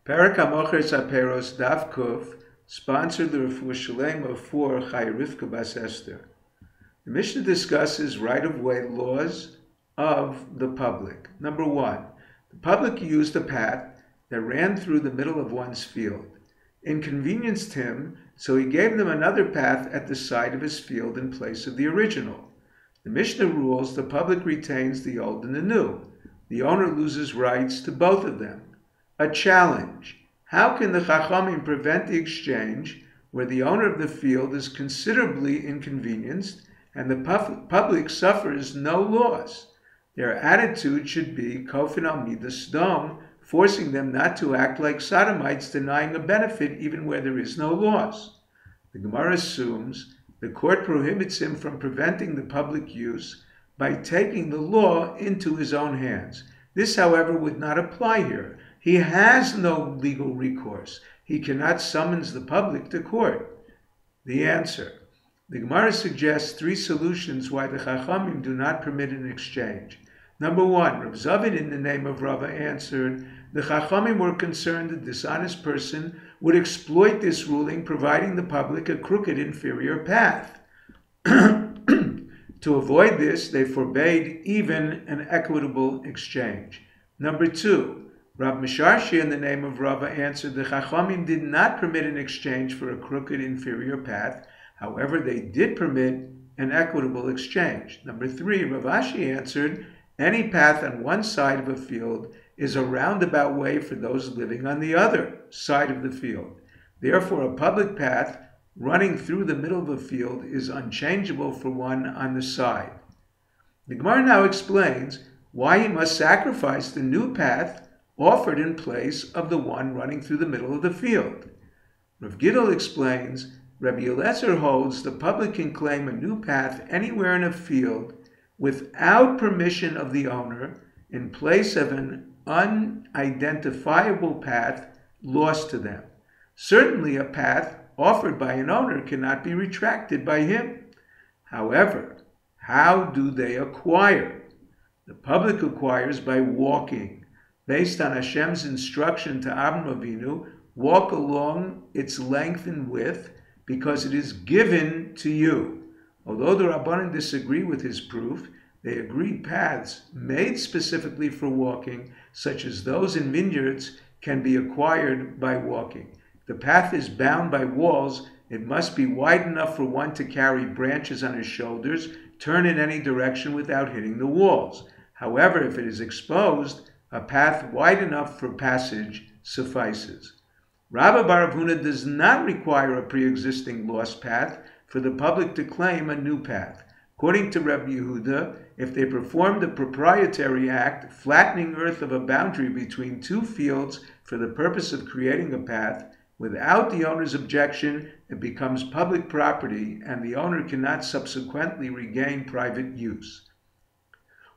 Parak HaMocher Saperos Daf Kuf sponsored the Refuah Shalem of 4 Chai Rivka Bas Esther. The Mishnah discusses right-of-way laws of the public. Number 1, the public used a path that ran through the middle of one's field. Inconvenienced him, so he gave them another path at the side of his field in place of the original. The Mishnah rules the public retains the old and the new. The owner loses rights to both of them. A challenge. How can the Chachamim prevent the exchange where the owner of the field is considerably inconvenienced and the public suffers no loss? Their attitude should be Kofin al Midas Dom, forcing them not to act like sodomites, denying a benefit even where there is no loss. The Gemara assumes the court prohibits him from preventing the public use by taking the law into his own hands. This, however, would not apply here. He has no legal recourse. He cannot summons the public to court. The answer. The Gemara suggests 3 solutions why the Chachamim do not permit an exchange. Number 1, Rav Zavid in the name of Rava answered, the Chachamim were concerned the dishonest person would exploit this ruling, providing the public a crooked inferior path. To avoid this, they forbade even an equitable exchange. Number 2, Rav Misharshi in the name of Rava answered, the Chachamim did not permit an exchange for a crooked inferior path. However, they did permit an equitable exchange. Number 3, Rav Ashi answered, any path on one side of a field is a roundabout way for those living on the other side of the field. Therefore, a public path running through the middle of a field is unchangeable for one on the side. The Gemara now explains why he must sacrifice the new path offered in place of the one running through the middle of the field. Rav Gidel explains, Rabbi Eliezer holds the public can claim a new path anywhere in a field without permission of the owner in place of an unidentifiable path lost to them. Certainly a path offered by an owner cannot be retracted by him. However, how do they acquire? The public acquires by walking. Based on Hashem's instruction to Avraham Avinu, walk along its length and width because it is given to you. Although the Rabbanan disagree with his proof, they agree paths made specifically for walking, such as those in vineyards, can be acquired by walking. The path is bound by walls. It must be wide enough for one to carry branches on his shoulders, turn in any direction without hitting the walls. However, if it is exposed, a path wide enough for passage suffices. Rabbi Bar Avuna does not require a pre-existing lost path for the public to claim a new path. According to Rabbi Yehuda, if they performed a proprietary act, flattening earth of a boundary between 2 fields for the purpose of creating a path, without the owner's objection, it becomes public property and the owner cannot subsequently regain private use.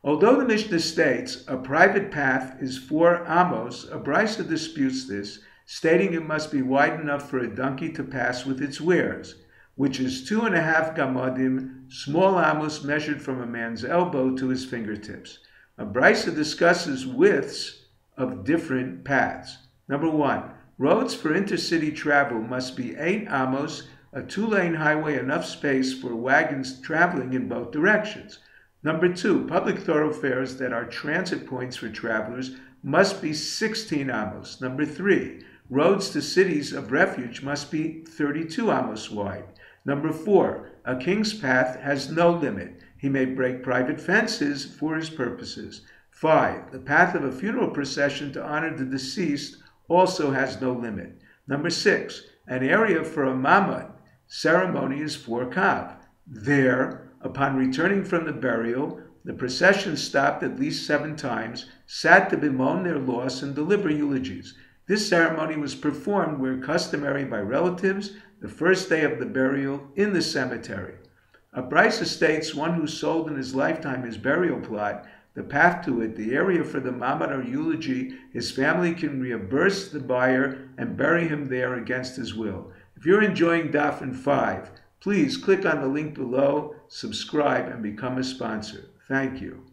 Although the Mishnah states a private path is 4 amos, a Brisa disputes this, stating it must be wide enough for a donkey to pass with its wares, which is 2.5 gamodim, small amos measured from a man's elbow to his fingertips. A Brisa discusses widths of different paths. Number 1, roads for intercity travel must be 8 amos, a 2-lane highway, enough space for wagons traveling in both directions. Number 2, public thoroughfares that are transit points for travelers must be 16 amos. Number 3, roads to cities of refuge must be 32 amos wide. Number 4, a king's path has no limit. He may break private fences for his purposes. 5, the path of a funeral procession to honor the deceased also has no limit. Number 6, an area for a mamad ceremony is 4 kav. There, upon returning from the burial, the procession stopped at least 7 times, sat to bemoan their loss and deliver eulogies. This ceremony was performed where customary by relatives, the first day of the burial in the cemetery. A Brisa states one who sold in his lifetime his burial plot, the path to it, the area for the mamad or eulogy, his family can reimburse the buyer and bury him there against his will. If you're enjoying Daf and 5, please click on the link below, subscribe, and become a sponsor. Thank you.